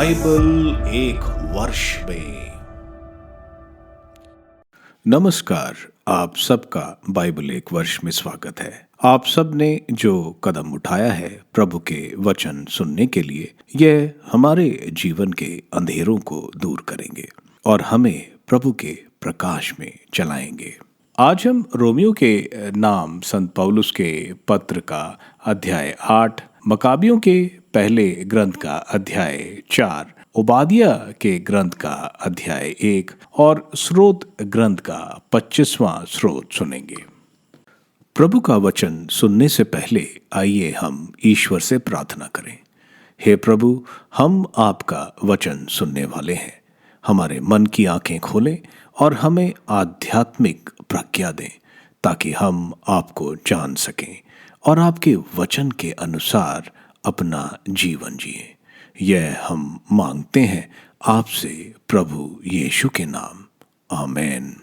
Bible एक वर्ष में। नमस्कार, आप सबका बाइबल एक वर्ष में स्वागत है। आप सब ने जो कदम उठाया है प्रभु के वचन सुनने के लिए, यह हमारे जीवन के अंधेरों को दूर करेंगे और हमें प्रभु के प्रकाश में चलाएंगे। आज हम रोमियो के नाम संत पौलुस के पत्र का अध्याय 8, मकाबियों के पहले ग्रंथ का अध्याय 4, ओबादिया के ग्रंथ का अध्याय 1 और स्रोत ग्रंथ का 25वां स्रोत सुनेंगे। प्रभु का वचन सुनने से पहले आइए हम ईश्वर से प्रार्थना करें। हे प्रभु, हम आपका वचन सुनने वाले हैं। हमारे मन की आंखें खोलें और हमें आध्यात्मिक प्रज्ञा दें ताकि हम आपको जान सकें और आपके वचन के अनुसार अपना जीवन जिए। यह हम मांगते हैं आपसे प्रभु यीशु के नाम, आमीन।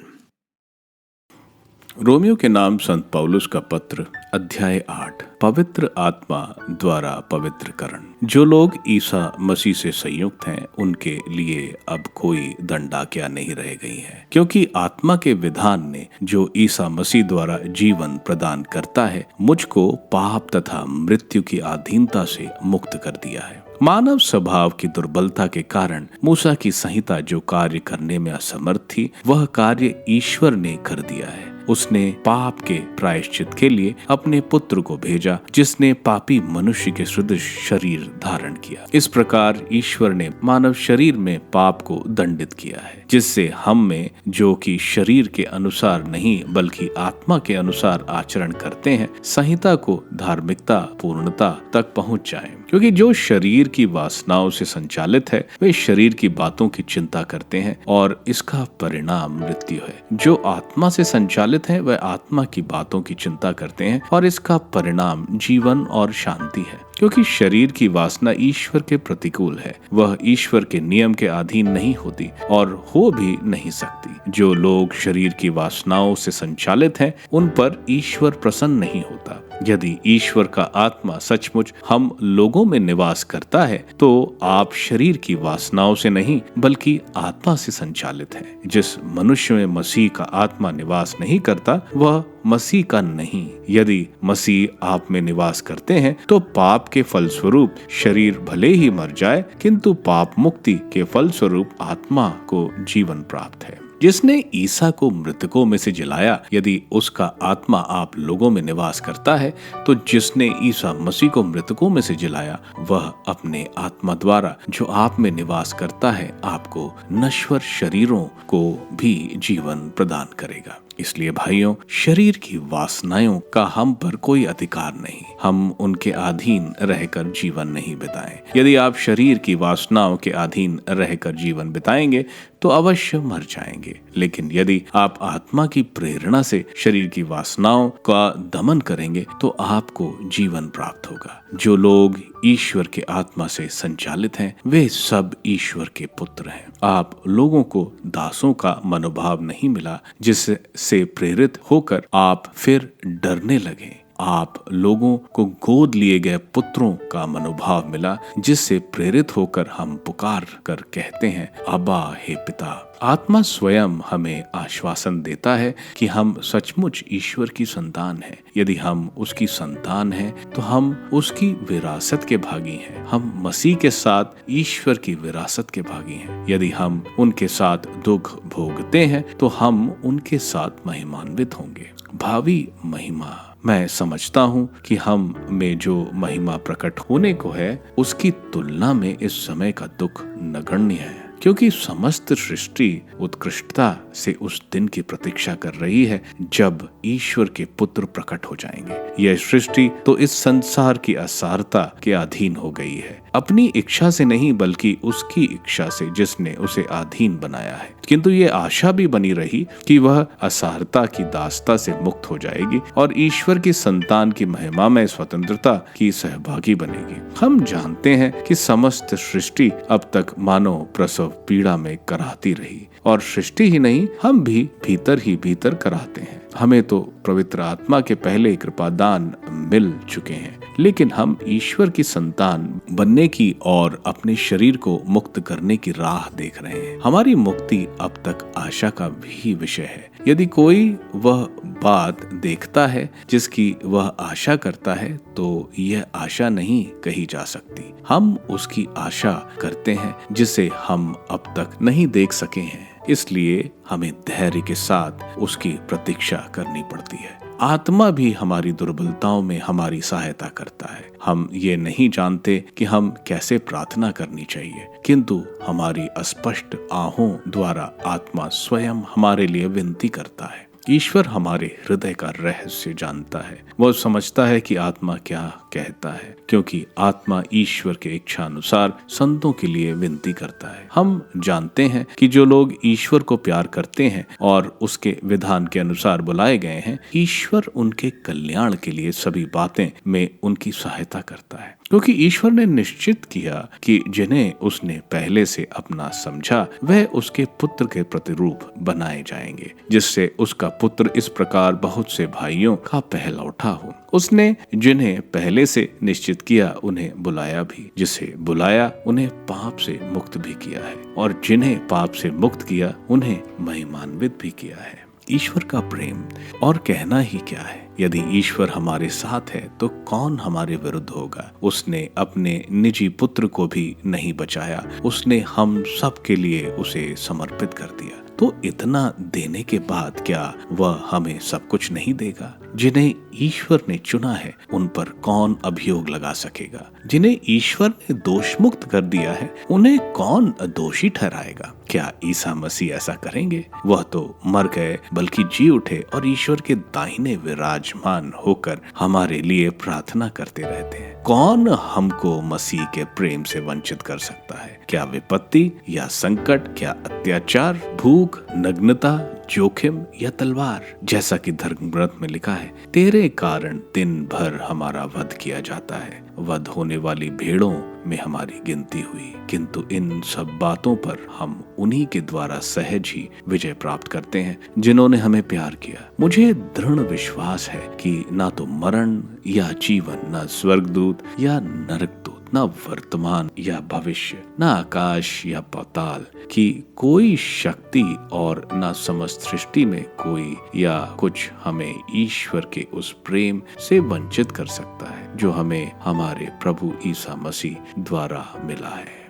रोमियो के नाम संत पौलुस का पत्र अध्याय 8, पवित्र आत्मा द्वारा पवित्रकरण। जो लोग ईसा मसीह से संयुक्त हैं उनके लिए अब कोई दंडाज्ञा नहीं रह गई है, क्योंकि आत्मा के विधान ने जो ईसा मसीह द्वारा जीवन प्रदान करता है मुझको पाप तथा मृत्यु की अधीनता से मुक्त कर दिया है। मानव स्वभाव की दुर्बलता के कारण मूसा की संहिता जो कार्य करने में असमर्थ थी, वह कार्य ईश्वर ने कर दिया है। उसने पाप के प्रायश्चित के लिए अपने पुत्र को भेजा, जिसने पापी मनुष्य के सदृश शरीर धारण किया। इस प्रकार ईश्वर ने मानव शरीर में पाप को दंडित किया है, जिससे हम में जो कि शरीर के अनुसार नहीं बल्कि आत्मा के अनुसार आचरण करते हैं, संहिता को धार्मिकता पूर्णता तक पहुंच जाए। क्योंकि जो शरीर की वासनाओं से संचालित है वे शरीर की बातों की चिंता करते हैं और इसका परिणाम मृत्यु है। जो आत्मा से संचालित है वह आत्मा की बातों की चिंता करते हैं और इसका परिणाम जीवन और शांति है। क्योंकि शरीर की वासना ईश्वर के प्रतिकूल है, वह ईश्वर के नियम के अधीन नहीं होती और हो भी नहीं सकती। जो लोग शरीर की वासनाओं से संचालित हैं उन पर ईश्वर प्रसन्न नहीं होता। यदि ईश्वर का आत्मा सचमुच हम लोगों में निवास करता है तो आप शरीर की वासनाओं से नहीं बल्कि आत्मा से संचालित हैं। जिस मनुष्य में मसीह का आत्मा निवास नहीं करता वह मसीह का नहीं। यदि मसीह आप में निवास करते हैं तो पाप के फलस्वरूप शरीर भले ही मर जाए, किंतु पाप मुक्ति के फलस्वरूप आत्मा को जीवन प्राप्त है। जिसने ईसा को मृतकों में से जिलाया, यदि उसका आत्मा आप लोगों में निवास करता है तो जिसने ईसा मसीह को मृतकों में से जिलाया वह अपने आत्मा द्वारा जो आप में निवास करता है आपको नश्वर शरीरों को भी जीवन प्रदान करेगा। इसलिए भाइयों, शरीर की वासनाओं का हम पर कोई अधिकार नहीं। हम उनके अधीन रहकर जीवन नहीं बिताएं। यदि आप शरीर की वासनाओं के अधीन रहकर जीवन बिताएंगे तो अवश्य मर जाएंगे। लेकिन यदि आप आत्मा की प्रेरणा से शरीर की वासनाओं का दमन करेंगे तो आपको जीवन प्राप्त होगा। जो लोग ईश्वर के आत्मा से संचालित हैं वे सब ईश्वर के पुत्र हैं। आप लोगों को दासों का मनोभाव नहीं मिला जिससे प्रेरित होकर आप फिर डरने लगे। आप लोगों को गोद लिए गए पुत्रों का मनोभाव मिला जिससे प्रेरित होकर हम पुकार कर कहते हैं, अब्बा हे पिता। आत्मा स्वयं हमें आश्वासन देता है कि हम सचमुच ईश्वर की संतान हैं। यदि हम उसकी संतान हैं तो हम उसकी विरासत के भागी हैं। हम मसीह के साथ ईश्वर की विरासत के भागी हैं। यदि हम उनके साथ दुख भोगते हैं तो हम उनके साथ महिमान्वित होंगे। भावी महिमा। मैं समझता हूँ कि हम में जो महिमा प्रकट होने को है उसकी तुलना में इस समय का दुख नगण्य है, क्योंकि समस्त सृष्टि उत्कृष्टता से उस दिन की प्रतीक्षा कर रही है जब ईश्वर के पुत्र प्रकट हो जाएंगे। यह सृष्टि तो इस संसार की असारता के अधीन हो गई है, अपनी इच्छा से नहीं बल्कि उसकी इच्छा से जिसने उसे अधीन बनाया है। किंतु ये आशा भी बनी रही कि वह असारता की दासता से मुक्त हो जाएगी और ईश्वर की संतान की महिमा में स्वतंत्रता की सहभागी बनेगी। हम जानते हैं कि समस्त सृष्टि अब तक मानव प्रसव पीड़ा में कराहती रही और सृष्टि ही नहीं हम भी भीतर ही भीतर कराहते हैं। हमें तो पवित्र आत्मा के पहले कृपादान मिल चुके हैं, लेकिन हम ईश्वर की संतान बनने की और अपने शरीर को मुक्त करने की राह देख रहे हैं। हमारी मुक्ति अब तक आशा का भी विषय है। यदि कोई वह बात देखता है जिसकी वह आशा करता है, तो यह आशा नहीं कही जा सकती। हम उसकी आशा करते हैं जिसे हम अब तक नहीं देख सके हैं, इसलिए हमें धैर्य के साथ उसकी प्रतीक्षा करनी पड़ती है। आत्मा भी हमारी दुर्बलताओं में हमारी सहायता करता है। हम ये नहीं जानते कि हम कैसे प्रार्थना करनी चाहिए, किंतु हमारी अस्पष्ट आहों द्वारा आत्मा स्वयं हमारे लिए विनती करता है। ईश्वर हमारे हृदय का रहस्य जानता है। वह समझता है कि आत्मा क्या कहता है, क्योंकि आत्मा ईश्वर के इच्छा अनुसार संतों के लिए विनती करता है। हम जानते हैं कि जो लोग ईश्वर को प्यार करते हैं और उसके विधान के अनुसार बुलाए गए हैं, ईश्वर उनके कल्याण के लिए सभी बातें में उनकी सहायता करता है, क्योंकि ईश्वर ने निश्चित किया कि जिन्हें उसने पहले से अपना समझा वह उसके पुत्र के प्रतिरूप बनाए जाएंगे, जिससे उसका पुत्र इस प्रकार बहुत से भाइयों का पहलौठा हो। उसने जिन्हें पहले से निश्चित किया उन्हें बुलाया भी, जिसे बुलाया उन्हें पाप से मुक्त भी किया है, और जिन्हें पाप से मुक्त किया उन्हें महिमान्वित भी किया है। ईश्वर का प्रेम और कहना ही क्या है। यदि ईश्वर हमारे साथ है तो कौन हमारे विरुद्ध होगा। उसने अपने निजी पुत्र को भी नहीं बचाया, उसने हम सब के लिए उसे समर्पित कर दिया। तो इतना देने के बाद क्या वह हमें सब कुछ नहीं देगा? जिन्हें ईश्वर ने चुना है उन पर कौन अभियोग लगा सकेगा? जिन्हें ईश्वर ने दोष मुक्त कर दिया है उन्हें कौन दोषी ठहराएगा? क्या ईसा मसीह ऐसा करेंगे? वह तो मर गए बल्कि जी उठे और ईश्वर के दाहिने विराजमान होकर हमारे लिए प्रार्थना करते रहते हैं। कौन हमको मसीह के प्रेम से वंचित कर सकता है? क्या विपत्ति या संकट, क्या अत्याचार, भूख, नग्नता, जोखिम या तलवार? जैसा कि धर्म ग्रंथ में लिखा है, तेरे कारण दिन भर हमारा वध किया जाता है, वध होने वाली भेड़ों में हमारी गिनती हुई। किंतु इन सब बातों पर हम उन्हीं के द्वारा सहज ही विजय प्राप्त करते हैं जिन्होंने हमें प्यार किया। मुझे दृढ़ विश्वास है कि ना तो मरण या जीवन, ना स्वर्गदूत या नरकदूत, ना वर्तमान या भविष्य, ना आकाश या पाताल की कोई शक्ति और ना समस्त सृष्टि में कोई या कुछ हमें ईश्वर के उस प्रेम से वंचित कर सकता है जो हमें हमारे प्रभु ईसा मसीह द्वारा मिला है।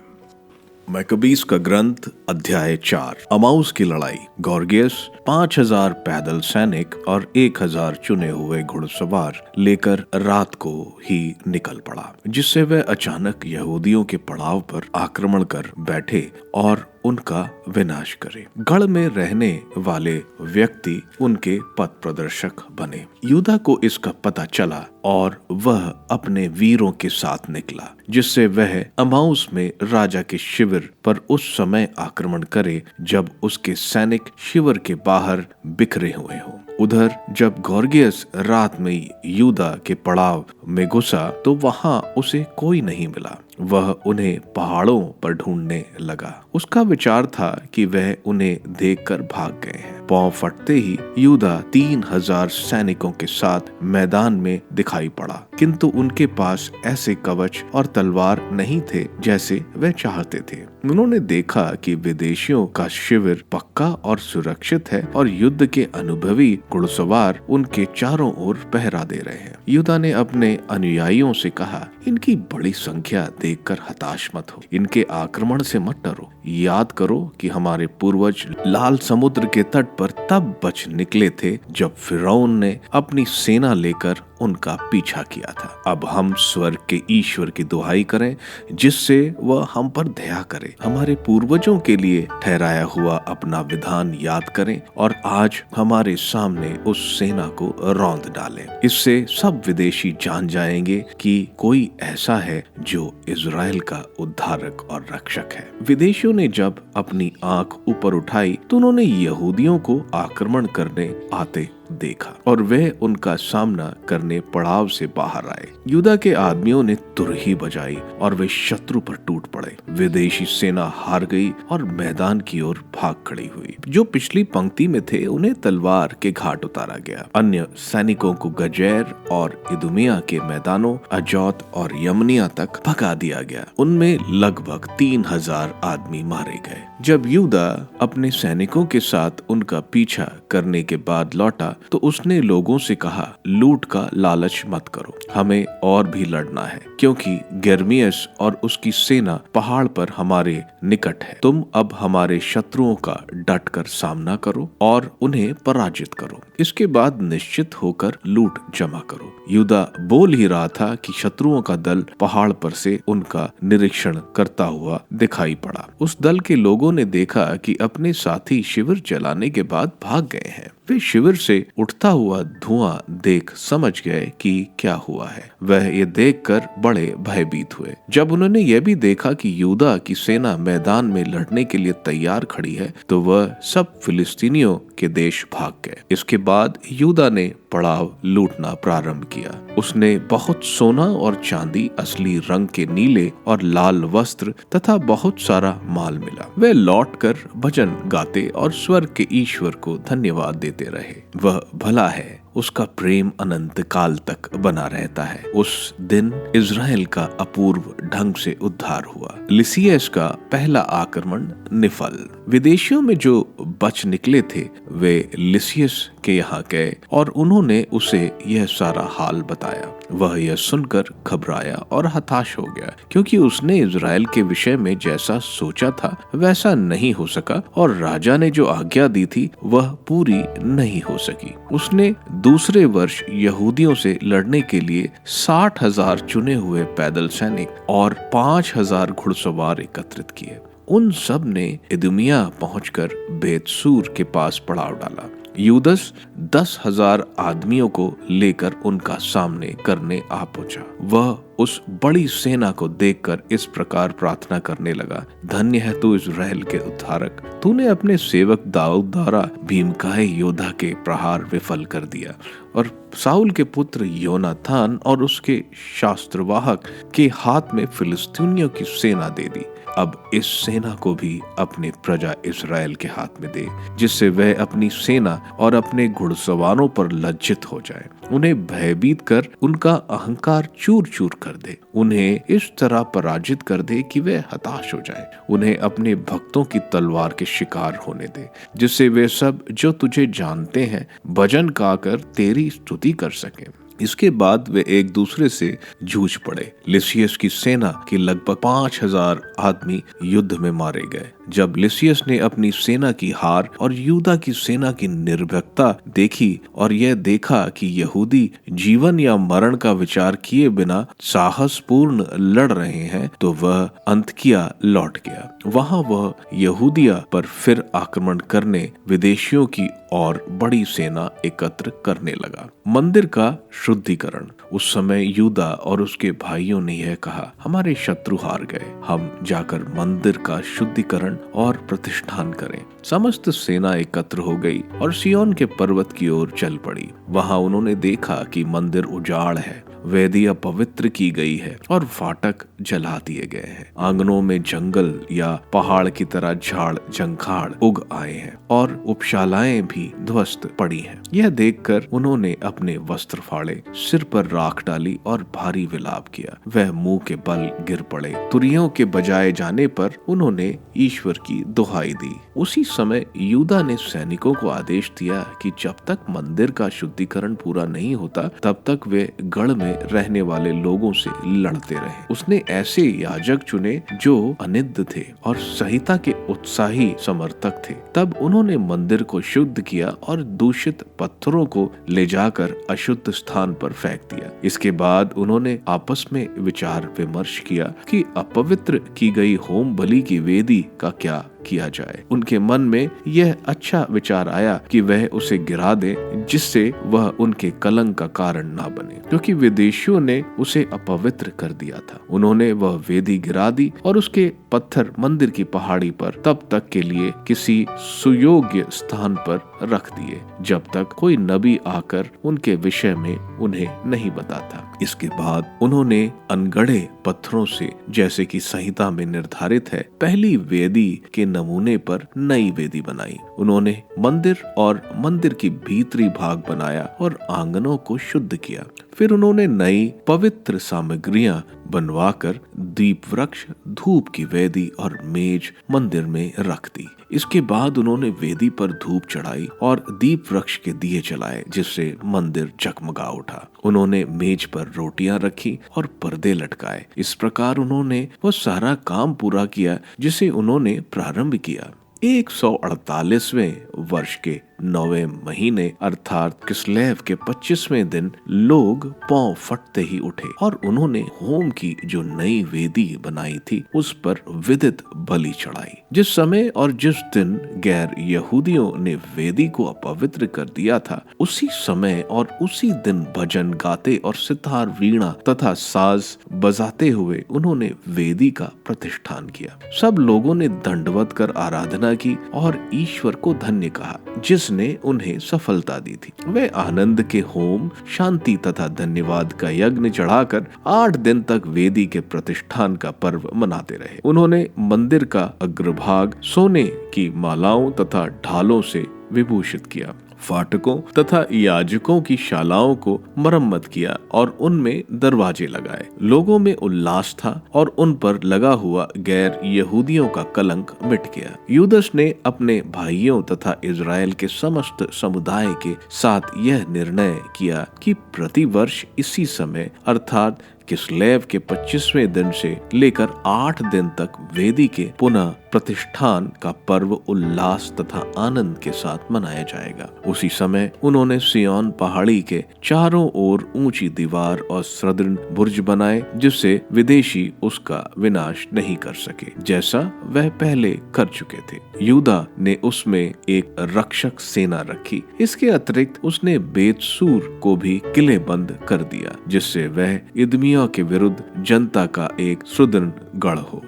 मैकबीस का ग्रंथ अध्याय 4। अमाउस की लड़ाई। गॉर्गियस 5000 पैदल सैनिक और 1000 चुने हुए घुड़सवार लेकर रात को ही निकल पड़ा, जिससे वह अचानक यहूदियों के पड़ाव पर आक्रमण कर बैठे और उनका विनाश करे। गढ़ में रहने वाले व्यक्ति उनके पथ प्रदर्शक बने। यूदा को इसका पता चला और वह अपने वीरों के साथ निकला, जिससे वह अमाउस में राजा के शिविर पर उस समय आक्रमण करे जब उसके सैनिक शिविर के बाहर बिखरे हुए हों। उधर जब गॉर्गियस रात में यूदा के पड़ाव में घुसा तो वहां उसे कोई नहीं मिला। वह उन्हें पहाड़ों पर ढूंढने लगा। उसका विचार था कि वह उन्हें देखकर भाग गए हैं। पांव फटते ही यूदा 3000 सैनिकों के साथ मैदान में दिखाई पड़ा, किंतु उनके पास ऐसे कवच और तलवार नहीं थे जैसे वह चाहते थे। उन्होंने देखा कि विदेशियों का शिविर पक्का और सुरक्षित है और युद्ध के अनुभवी घुड़सवार उनके चारों ओर पहरा दे रहे हैं। यूदा ने अपने अनुयायियों से कहा, इनकी बड़ी संख्या देखकर हताश मत हो, इनके आक्रमण से मत डरो। याद करो कि हमारे पूर्वज लाल समुद्र के तट पर तब बच निकले थे जब फिरौन ने अपनी सेना लेकर उनका पीछा किया था। अब हम स्वर्ग के ईश्वर की दुहाई करें जिससे वह हम पर दया करे। हमारे पूर्वजों के लिए ठहराया हुआ अपना विधान याद करें और आज हमारे सामने उस सेना को रौंद डालें। इससे सब विदेशी जान जाएंगे कि कोई ऐसा है जो इज़राइल का उद्धारक और रक्षक है। विदेशियों ने जब अपनी आंख ऊपर उठाई तो उन्होंने यहूदियों को आक्रमण करने आते देखा और वे उनका सामना करने पड़ाव से बाहर आए। यूदा के आदमियों ने तुरही बजाई और वे शत्रु पर टूट पड़े। विदेशी सेना हार गई और मैदान की ओर भाग खड़ी हुई। जो पिछली पंक्ति में थे उन्हें तलवार के घाट उतारा गया। अन्य सैनिकों को गजेर और इदुमिया के मैदानों, अजौत और यमनिया तक भगा दिया गया। उनमें लगभग 3000 आदमी मारे गए। जब यूदा अपने सैनिकों के साथ उनका पीछा करने के बाद लौटा तो उसने लोगों से कहा, लूट का लालच मत करो, हमें और भी लड़ना है, क्योंकि गेर्मियस और उसकी सेना पहाड़ पर हमारे निकट है। तुम अब हमारे शत्रुओं का डटकर सामना करो और उन्हें पराजित करो। इसके बाद निश्चित होकर लूट जमा करो। यूदा बोल ही रहा था कि शत्रुओं का दल पहाड़ पर से उनका निरीक्षण करता हुआ दिखाई पड़ा। उस दल के लोगों ने देखा कि अपने साथी शिविर जलाने के बाद भाग गए हैं। वे शिविर से उठता हुआ धुआं देख समझ गए कि क्या हुआ है। वह ये देखकर बड़े भयभीत हुए। जब उन्होंने यह भी देखा कि यूदा की सेना मैदान में लड़ने के लिए तैयार खड़ी है तो वह सब फिलिस्तीनियों के देश भाग गए। इसके बाद यूदा ने पड़ाव लूटना प्रारंभ किया। उसने बहुत सोना और चांदी, असली रंग के नीले और लाल वस्त्र तथा बहुत सारा माल मिला। वे लौटकर भजन गाते और स्वर्ग के ईश्वर को धन्यवाद देते रहे। वह भला है, उसका प्रेम अनंत काल तक बना रहता है। उस दिन इज़राइल का अपूर्व ढंग से उद्धार हुआ। लिसियस का पहला आक्रमण निफल। विदेशियों में जो बच निकले थे वे लिसियस के यहाँ गए और उन्होंने उसे यह सारा हाल बताया। वह यह सुनकर घबराया और हताश हो गया, क्योंकि उसने इज़राइल के विषय में जैसा सोचा था वैसा नहीं हो सका और राजा ने जो आज्ञा दी थी वह पूरी नहीं हो सकी। उसने दूसरे वर्ष यहूदियों से लड़ने के लिए 60,000 चुने हुए पैदल सैनिक और 5,000 घुड़सवार एकत्रित किए। उन सब ने इदुमिया पहुंचकर बेतसूर के पास पड़ाव डाला। यूदस 10,000 आदमियों को लेकर उनका सामने करने आ पहुंचा। वह उस बड़ी सेना को देखकर इस प्रकार प्रार्थना करने लगा, धन्य है तू इज़राइल के उद्धारक, तूने अपने सेवक दाऊद द्वारा भीमकाय योद्धा के प्रहार विफल कर दिया और साउल के पुत्र योनाथान और उसके शास्त्रवाहक के हाथ में फिलिस्तीनियों की सेना दे दी। अब इस सेना को भी अपने प्रजा इज़राइल के हाथ में दे, जिससे वह अपनी सेना और अपने घुड़सवारों पर लज्जित हो जाए। उन्हें भयभीत कर उनका अहंकार चूर चूर कर दे। उन्हें इस तरह पराजित कर दे कि वे हताश हो जाएं। उन्हें अपने भक्तों की तलवार के शिकार होने दे, जिससे वे सब जो तुझे जानते हैं भजन गाकर तेरी स्तुति कर सकें। इसके बाद वे एक दूसरे से जूझ पड़े। लिसियस की सेना के लगभग 5,000 आदमी युद्ध में मारे गए। जब लिसियस ने अपनी सेना की हार और यूदा की सेना की निर्भीकता देखी और यह देखा कि यहूदी जीवन या मरण का विचार किए बिना साहसपूर्ण लड़ रहे हैं, तो वह अंतकिया लौट गया। वहां वह यहूदिया पर फिर आक्रमण करने विदेशियों की और बड़ी सेना एकत्र करने लगा। मंदिर का शुद्धिकरण। उस समय यूदा और उसके भाइयों ने यह कहा, हमारे शत्रु हार गए, हम जाकर मंदिर का शुद्धिकरण और प्रतिष्ठान करें। समस्त सेना एकत्र हो गई और सिय्योन के पर्वत की ओर चल पड़ी। वहां उन्होंने देखा कि मंदिर उजाड़ है, वेदियां पवित्र की गई है और फाटक जला दिए गए हैं। आंगनों में जंगल या पहाड़ की तरह झाड़ जंखाड़ उग आए हैं और उपशालाएं भी ध्वस्त पड़ी हैं। यह देखकर उन्होंने अपने वस्त्र फाड़े, सिर पर राख डाली और भारी विलाप किया। वह मुंह के बल गिर पड़े। तुरियों के बजाए जाने पर उन्होंने ईश्वर की दुहाई दी। उसी समय यूदा ने सैनिकों को आदेश दिया कि जब तक मंदिर का शुद्धिकरण पूरा नहीं होता तब तक वे गढ़ में रहने वाले लोगों से लड़ते रहे। उसने ऐसे याजक चुने जो अनिद्ध थे और संहिता के उत्साही समर्थक थे। तब उन्होंने मंदिर को शुद्ध किया और दूषित पत्थरों को ले जाकर अशुद्ध स्थान पर फेंक दिया। इसके बाद उन्होंने आपस में विचार विमर्श किया कि अपवित्र की गई होम बलि की वेदी का क्या किया जाए। उनके मन में यह अच्छा विचार आया कि वह उसे गिरा दे, जिससे वह उनके कलंक का कारण ना बने, क्योंकि विदेशियों ने उसे अपवित्र कर दिया था। उन्होंने वह वेदी गिरा दी और उसके पत्थर मंदिर की पहाड़ी पर तब तक के लिए किसी सुयोग्य स्थान पर रख दिए, जब तक कोई नबी आकर उनके विषय में उन्हें नहीं बताता। इसके बाद उन्होंने अनगढ़े पत्थरों से, जैसे कि संहिता में निर्धारित है, पहली वेदी के नमूने पर नई वेदी बनाई। उन्होंने मंदिर और मंदिर की भीतरी भाग बनाया और आंगनों को शुद्ध किया। फिर उन्होंने नई पवित्र सामग्रियां बनवाकर दीप वृक्ष, धूप की वेदी और मेज मंदिर में रख दी। इसके बाद उन्होंने वेदी पर धूप चढ़ाई और दीप वृक्ष के दिए जलाए, जिससे मंदिर जगमगा उठा। उन्होंने मेज पर रोटियां रखी और पर्दे लटकाए। इस प्रकार उन्होंने वह सारा काम पूरा किया जिसे उन्होंने प्रारंभ किया। 148वें वर्ष के 9वें महीने अर्थात किस्लेव के 25वें दिन लोग पांव फटते ही उठे और उन्होंने होम की जो नई वेदी बनाई थी उस पर विदित बलि चढ़ाई। जिस समय और जिस दिन गैर यहूदियों ने वेदी को अपवित्र कर दिया था, उसी समय और उसी दिन भजन गाते और सितार, वीणा तथा साज बजाते हुए उन्होंने वेदी का प्रतिष्ठान किया। सब लोगों ने दंडवत कर आराधना की और ईश्वर को धन्य कहा, जिसने उन्हें सफलता दी थी। वे आनंद के होम, शांति तथा धन्यवाद का यज्ञ चढ़ाकर 8 दिन तक वेदी के प्रतिष्ठान का पर्व मनाते रहे। उन्होंने मंदिर का अग्रभाग सोने की मालाओं तथा ढालों से विभूषित किया, फाटकों तथा याजकों की शालाओं को मरम्मत किया और उनमें दरवाजे लगाए। लोगों में उल्लास था और उन पर लगा हुआ गैर यहूदियों का कलंक मिट गया। यूदस ने अपने भाइयों तथा इजराइल के समस्त समुदाय के साथ यह निर्णय किया कि प्रतिवर्ष इसी समय अर्थात किस्लेव के 25वें दिन से लेकर 8 दिन तक वेदी के पुनः प्रतिष्ठान का पर्व उल्लास तथा आनंद के साथ मनाया जाएगा। उसी समय उन्होंने सिय्योन पहाड़ी के चारों ओर ऊंची दीवार और सुदृढ़ बुर्ज बनाए, जिससे विदेशी उसका विनाश नहीं कर सके, जैसा वह पहले कर चुके थे। यूदा ने उसमें एक रक्षक सेना रखी। इसके अतिरिक्त उसने बेतसूर को भी किलेबंद कर दिया, जिससे वह इदमिया के विरुद्ध जनता का एक सुदृढ़ गढ़ हो।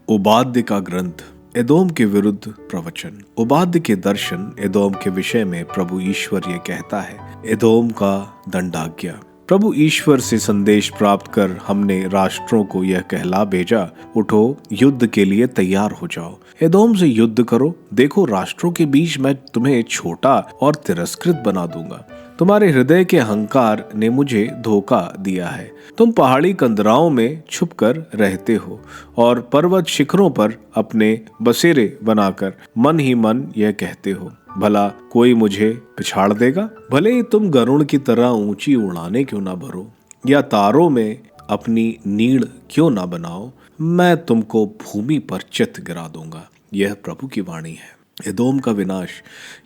उबाद्य का ग्रंथ, एदोम के विरुद्ध प्रवचन। उबाद्य के दर्शन एदोम के विषय में प्रभु ईश्वर ये कहता है, एदोम का दंडाज्ञा। प्रभु ईश्वर से संदेश प्राप्त कर हमने राष्ट्रों को यह कहला भेजा, उठो युद्ध के लिए तैयार हो जाओ, एदोम से युद्ध करो। देखो, राष्ट्रों के बीच मैं तुम्हें छोटा और तिरस्कृत बना दूंगा। तुम्हारे हृदय के अहंकार ने मुझे धोखा दिया है। तुम पहाड़ी कंदराओं में छुपकर रहते हो और पर्वत शिखरों पर अपने बसेरे बनाकर मन ही मन यह कहते हो, भला कोई मुझे पिछाड़ देगा। भले ही तुम गरुड़ की तरह ऊंची उड़ाने क्यों ना भरो या तारों में अपनी नीड़ क्यों ना बनाओ, मैं तुमको भूमि पर चित गिरा दूंगा। यह प्रभु की वाणी है। एदोम का विनाश।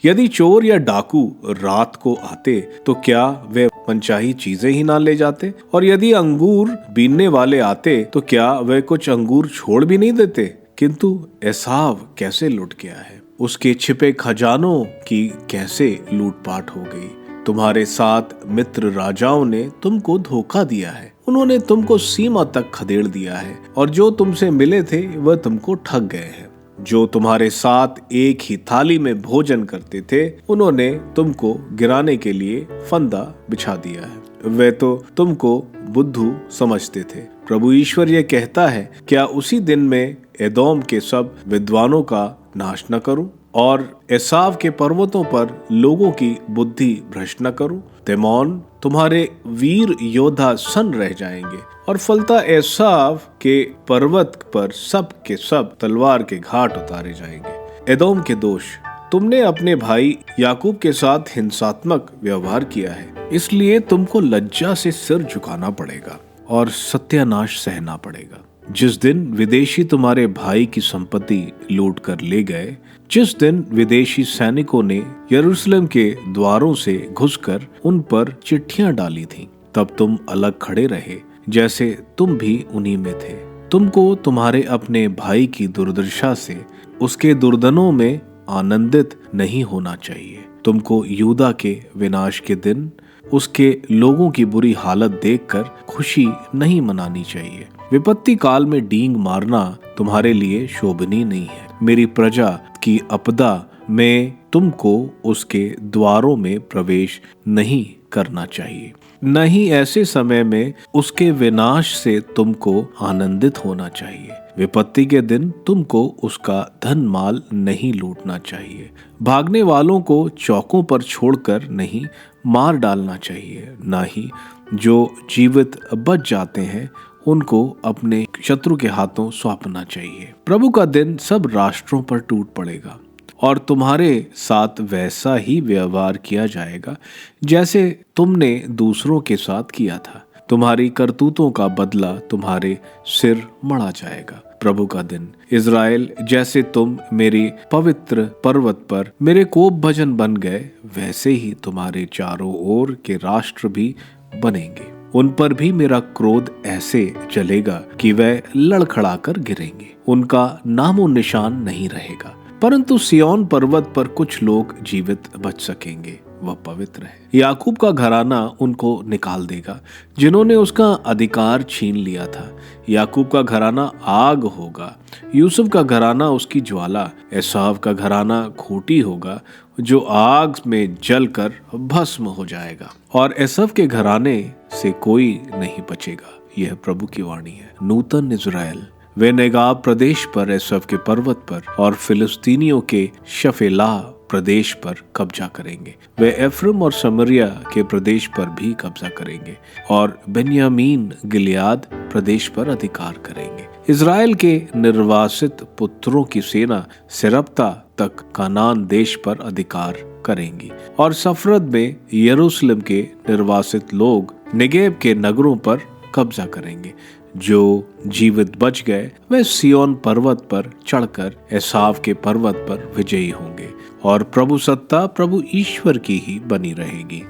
यदि चोर या डाकू रात को आते तो क्या वे मनचाही चीजें ही ना ले जाते? और यदि अंगूर बीनने वाले आते तो क्या वे कुछ अंगूर छोड़ भी नहीं देते? किंतु एसाव कैसे लुट गया है, उसके छिपे खजानों की कैसे लूटपाट हो गई। तुम्हारे साथ मित्र राजाओं ने तुमको धोखा दिया है, उन्होंने तुमको सीमा तक खदेड़ दिया है और जो तुमसे मिले थे वह तुमको ठग गए हैं। जो तुम्हारे साथ एक ही थाली में भोजन करते थे, उन्होंने तुमको गिराने के लिए फंदा बिछा दिया है। वे तो तुमको बुद्धू समझते थे। प्रभु ईश्वर ये कहता है, क्या उसी दिन में एदोम के सब विद्वानों का नाश न करूं और एसाव के पर्वतों पर लोगों की बुद्धि भ्रष्ट न करूं? तेमोन, तुम्हारे वीर योद्धा सन रह जाएंगे और फलता एसाव के पर्वत पर सब के सब तलवार के घाट उतारे जाएंगे। एदोम के दोष। तुमने अपने भाई याकूब के साथ हिंसात्मक व्यवहार किया है, इसलिए तुमको लज्जा से सिर झुकाना पड़ेगा और सत्यानाश सहना पड़ेगा। जिस दिन विदेशी तुम्हारे भाई की संपत्ति लूट कर ले गए, जिस दिन विदेशी सैनिकों ने यरूशलेम के द्वारों से घुसकर उन पर चिट्ठियां डाली थीं, तब तुम अलग खड़े रहे जैसे तुम भी उन्हीं में थे। तुमको तुम्हारे अपने भाई की दुर्दशा से उसके दुर्दनों में आनंदित नहीं होना चाहिए। तुमको यूदा के विनाश के दिन उसके लोगों की बुरी हालत देखकर खुशी नहीं मनानी चाहिए। विपत्ति काल में डींग मारना तुम्हारे लिए शोभनीय नहीं है। मेरी प्रजा की आपदा में तुमको उसके द्वारों में प्रवेश नहीं करना चाहिए, न ही ऐसे समय में उसके विनाश से तुमको आनंदित होना चाहिए। विपत्ति के दिन तुमको उसका धन माल नहीं लूटना चाहिए। भागने वालों को चौकों पर छोड़कर नहीं मार डालना चाहिए, न ही जो जीवित बच जाते हैं उनको अपने शत्रु के हाथों सौंपना चाहिए। प्रभु का दिन सब राष्ट्रों पर टूट पड़ेगा और तुम्हारे साथ वैसा ही व्यवहार किया जाएगा जैसे तुमने दूसरों के साथ किया था। तुम्हारी करतूतों का बदला तुम्हारे सिर मढ़ा जाएगा। प्रभु का दिन। इज़राइल, जैसे तुम मेरी पवित्र पर्वत पर मेरे कोप भजन बन गए, वैसे ही तुम्हारे चारों ओर के राष्ट्र भी बनेंगे। उन पर भी मेरा क्रोध ऐसे चलेगा कि वह लड़खड़ाकर गिरेंगे। उनका नामो निशान नहीं रहेगा। परंतु सिय्योन पर्वत पर कुछ लोग जीवित बच सकेंगे, वह पवित्र है। याकूब का घराना उनको निकाल देगा जिन्होंने उसका अधिकार छीन लिया था। याकूब का घराना आग होगा, यूसुफ का घराना उसकी ज्वाला, एसाव का घराना खूंटी होगा जो आग में जलकर भस्म हो जाएगा, और एसाव के घराने से कोई नहीं बचेगा। यह प्रभु की वाणी है। नूतन इज़राइल। वे नेगाब प्रदेश पर, एसाव के पर्वत पर और फिलिस्तीनियों के शफेला प्रदेश पर कब्जा करेंगे। वे एफ्रम और समरिया के प्रदेश पर भी कब्जा करेंगे और बेन्यामीन गिलियाद प्रदेश पर अधिकार करेंगे। इज़राइल के निर्वासित पुत्रों की सेना सेरप्ता तक कानान देश पर अधिकार करेंगी और सफरद में यरूशलेम के निर्वासित लोग नेगेब के नगरों पर कब्जा करेंगे। जो जीवित बच गए वे सिय्योन पर्वत पर चढ़कर एसाव के पर्वत पर विजयी होंगे और प्रभु सत्ता प्रभु ईश्वर की ही बनी रहेगी।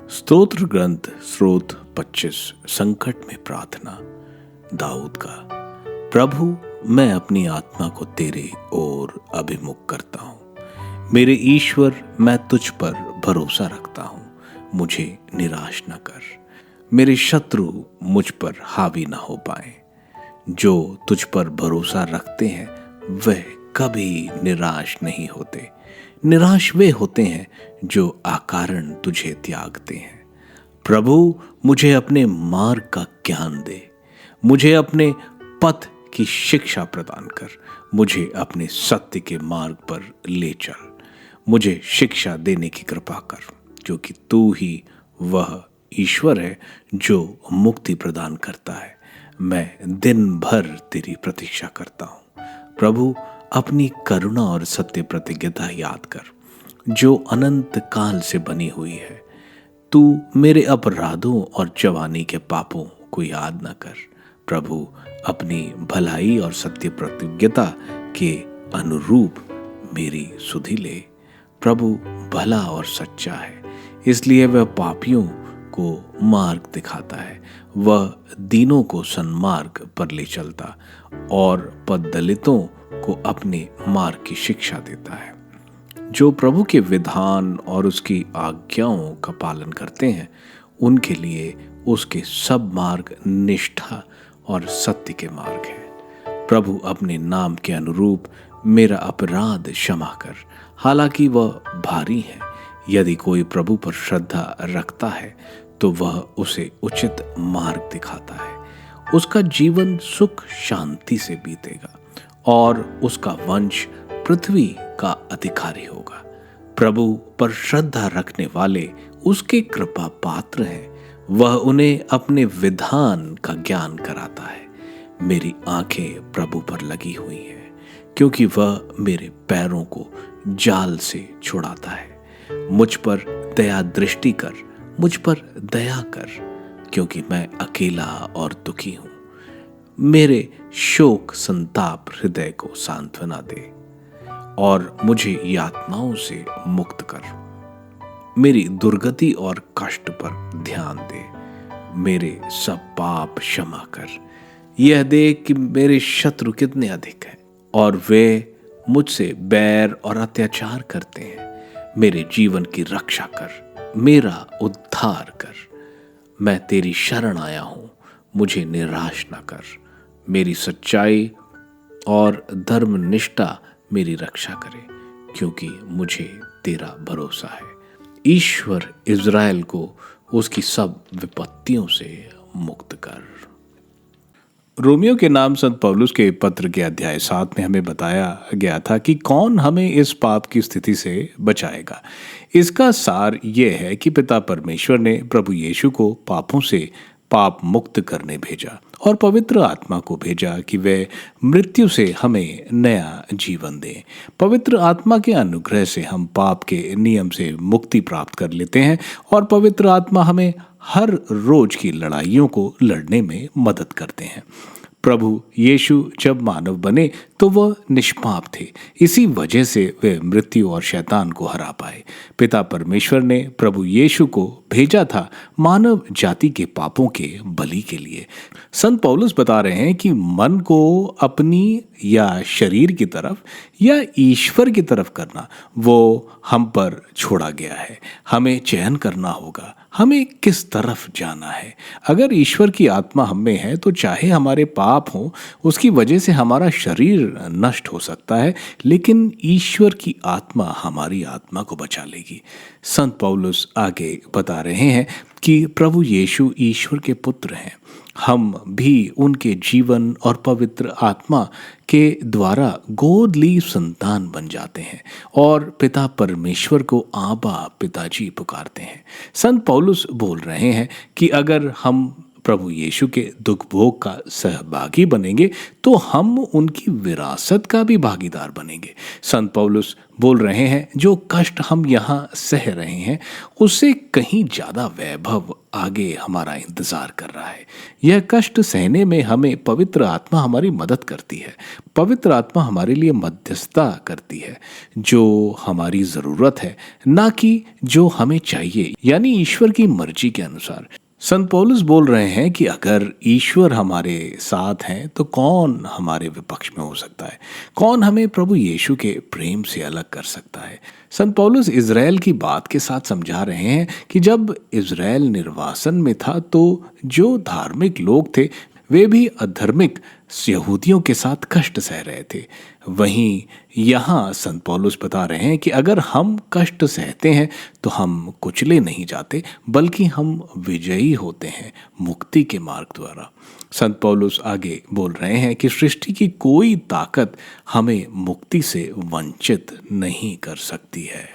स्तोत्र ग्रंथ स्रोत 25। संकट में प्रार्थना दाऊद का। प्रभु, मैं अपनी आत्मा को तेरे ओर अभिमुख करता हूँ। मेरे ईश्वर, मैं तुझ पर भरोसा रखता हूँ। मुझे निराश न कर। मेरे शत्रु मुझ पर हावी न हो पाए। जो तुझ पर भरोसा रखते हैं वह कभी निराश नहीं होते। निराश वे होते हैं जो अकारण तुझे त्यागते हैं। प्रभु, मुझे अपने मार्ग का ज्ञान दे। मुझे अपने पथ की शिक्षा प्रदान कर। मुझे अपने सत्य के मार्ग पर ले चल। मुझे शिक्षा देने की कृपा कर, क्योंकि तू ही वह ईश्वर है जो मुक्ति प्रदान करता है। मैं दिन भर तेरी प्रतीक्षा करता हूँ। प्रभु, अपनी करुणा और सत्य प्रतिज्ञता याद कर जो अनंत काल से बनी हुई है। तू मेरे अपराधों और जवानी के पापों को याद न कर। प्रभु, अपनी भलाई और सत्य प्रतिज्ञता के अनुरूप मेरी सुधि ले। प्रभु भला और सच्चा है, इसलिए वह पापियों को मार्ग दिखाता है। वह दीनों को सन्मार्ग पर ले चलता और पददलितों को अपने मार्ग की शिक्षा देता है। जो प्रभु के विधान और उसकी आज्ञाओं का पालन करते हैं, उनके लिए उसके सब मार्ग निष्ठा और सत्य के मार्ग हैं। प्रभु, अपने नाम के अनुरूप मेरा अपराध क्षमा कर, हालांकि वह भारी है। यदि कोई प्रभु पर श्रद्धा रखता है तो वह उसे उचित मार्ग दिखाता है। उसका जीवन सुख शांति से बीतेगा और उसका वंश पृथ्वी का अधिकारी होगा। प्रभु पर श्रद्धा रखने वाले उसके कृपा पात्र हैं। वह उन्हें अपने विधान का ज्ञान कराता है। मेरी आंखें प्रभु पर लगी हुई हैं, क्योंकि वह मेरे पैरों को जाल से छुड़ाता है। मुझ पर दया दृष्टि कर, मुझ पर दया कर, क्योंकि मैं अकेला और दुखी हूँ। मेरे शोक संताप हृदय को सांत्वना दे और मुझे यातनाओं से मुक्त कर। मेरी दुर्गति और कष्ट पर ध्यान दे। मेरे सब पाप क्षमा कर। यह देख कि मेरे शत्रु कितने अधिक हैं और वे मुझसे बैर और अत्याचार करते हैं। मेरे जीवन की रक्षा कर, मेरा उद्धार कर। मैं तेरी शरण आया हूं, मुझे निराश न कर। मेरी सच्चाई और धर्मनिष्ठा मेरी रक्षा करे, क्योंकि मुझे तेरा भरोसा है। ईश्वर इज़राइल को उसकी सब विपत्तियों से मुक्त कर। रोमियो के नाम संत पौलुस के पत्र के अध्याय 7 में हमें बताया गया था कि कौन हमें इस पाप की स्थिति से बचाएगा। इसका सार यह है कि पिता परमेश्वर ने प्रभु यीशु को पापों से पाप मुक्त करने भेजा और पवित्र आत्मा को भेजा कि वे मृत्यु से हमें नया जीवन दें। पवित्र आत्मा के अनुग्रह से हम पाप के नियम से मुक्ति प्राप्त कर लेते हैं और पवित्र आत्मा हमें हर रोज की लड़ाइयों को लड़ने में मदद करते हैं। प्रभु यीशु जब मानव बने तो वह निष्पाप थे, इसी वजह से वे मृत्यु और शैतान को हरा पाए। पिता परमेश्वर ने प्रभु यीशु को भेजा था मानव जाति के पापों के बलि के लिए। संत पौलुस बता रहे हैं कि मन को अपनी या शरीर की तरफ या ईश्वर की तरफ करना वो हम पर छोड़ा गया है। हमें चयन करना होगा हमें किस तरफ जाना है। अगर ईश्वर की आत्मा हम में है तो चाहे हमारे पाप हो, उसकी वजह से हमारा शरीर नष्ट हो सकता है, लेकिन ईश्वर की आत्मा हमारी आत्मा को बचा लेगी। संत पौलुस आगे बता रहे हैं कि प्रभु यीशु ईश्वर के पुत्र हैं। हम भी उनके जीवन और पवित्र आत्मा के द्वारा गोद ली संतान बन जाते हैं और पिता परमेश्वर को आबा पिताजी पुकारते हैं। संत पौलुस बोल रहे हैं कि अगर हम प्रभु यीशु के दुख भोग का सहभागी बनेंगे तो हम उनकी विरासत का भी भागीदार बनेंगे। संत पौलुस बोल रहे हैं जो कष्ट हम यहाँ सह रहे हैं उससे कहीं ज़्यादा वैभव आगे हमारा इंतजार कर रहा है। यह कष्ट सहने में हमें पवित्र आत्मा हमारी मदद करती है। पवित्र आत्मा हमारे लिए मध्यस्थता करती है, जो हमारी ज़रूरत है ना कि जो हमें चाहिए, यानी ईश्वर की मर्जी के अनुसार। संत पौलुस बोल रहे हैं कि अगर ईश्वर हमारे साथ हैं तो कौन हमारे विपक्ष में हो सकता है, कौन हमें प्रभु यीशु के प्रेम से अलग कर सकता है। संत पौलुस इज़राइल की बात के साथ समझा रहे हैं कि जब इज़राइल निर्वासन में था तो जो धार्मिक लोग थे वे भी अधर्मिक यहूदियों के साथ कष्ट सह रहे थे। वहीं यहाँ संत पौलुस बता रहे हैं कि अगर हम कष्ट सहते हैं तो हम कुचले नहीं जाते, बल्कि हम विजयी होते हैं मुक्ति के मार्ग द्वारा। संत पौलुस आगे बोल रहे हैं कि सृष्टि की कोई ताकत हमें मुक्ति से वंचित नहीं कर सकती है।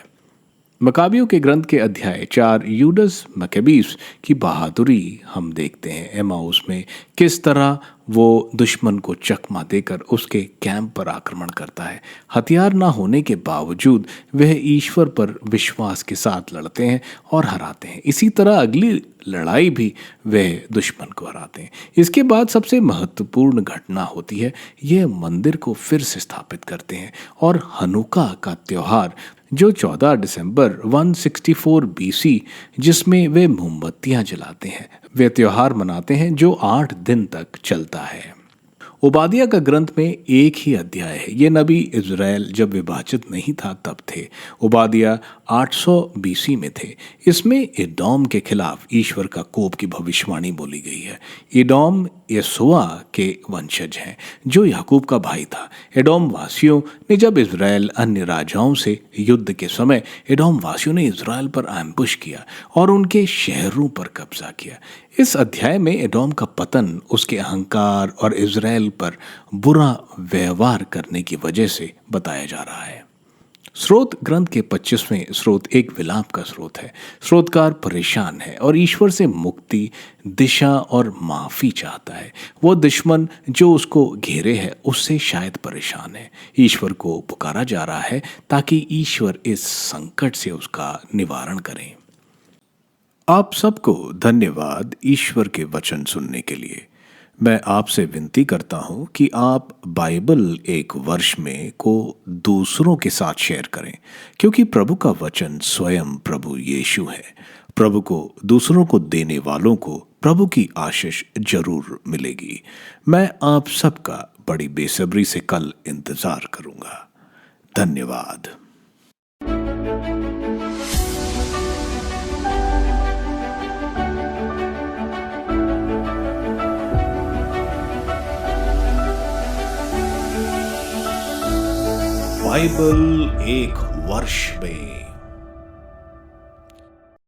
मकाबियों के ग्रंथ के अध्याय 4 यूदस मकबीस की बहादुरी हम देखते हैं। एमाउस में किस तरह वो दुश्मन को चकमा देकर उसके कैंप पर आक्रमण करता है। हथियार ना होने के बावजूद वह ईश्वर पर विश्वास के साथ लड़ते हैं और हराते हैं। इसी तरह अगली लड़ाई भी वह दुश्मन को हराते हैं। इसके बाद सबसे महत्वपूर्ण घटना होती है, यह मंदिर को फिर से स्थापित करते हैं और हनुका का त्योहार जो 14 दिसंबर 164 बीसी जिसमें वे मोमबत्तियां जलाते हैं, वे त्योहार मनाते हैं जो 8 दिन तक चलता है। ओबादिया का ग्रंथ में एक ही अध्याय है। ये नबी इज़राइल जब विभाजित नहीं था तब थे। ओबादिया 800 बीसी में थे। इसमें एदोम के खिलाफ ईश्वर का कोप की भविष्यवाणी बोली गई है। एदोम यशोआ के वंशज हैं जो याकूब का भाई था। एदोम वासियों ने जब इज़राइल अन्य राजाओं से युद्ध के समय एदोम वासियों ने इज़राइल पर एम्बुश किया और उनके शहरों पर कब्जा किया। इस अध्याय में एदोम का पतन उसके अहंकार और इज़राइल पर बुरा व्यवहार करने की वजह से बताया जा रहा है। स्रोत ग्रंथ के 25वें स्रोत एक विलाप का स्रोत है। स्रोतकार परेशान है और ईश्वर से मुक्ति, दिशा और माफी चाहता है। वो दुश्मन जो उसको घेरे है उससे शायद परेशान है। ईश्वर को पुकारा जा रहा है ताकि ईश्वर इस संकट से उसका निवारण करें। आप सबको धन्यवाद ईश्वर के वचन सुनने के लिए। मैं आपसे विनती करता हूं कि आप बाइबल एक वर्ष में को दूसरों के साथ शेयर करें, क्योंकि प्रभु का वचन स्वयं प्रभु यीशु है। प्रभु को दूसरों को देने वालों को प्रभु की आशीष जरूर मिलेगी। मैं आप सबका बड़ी बेसब्री से कल इंतजार करूंगा। धन्यवाद। बाइबल एक वर्ष में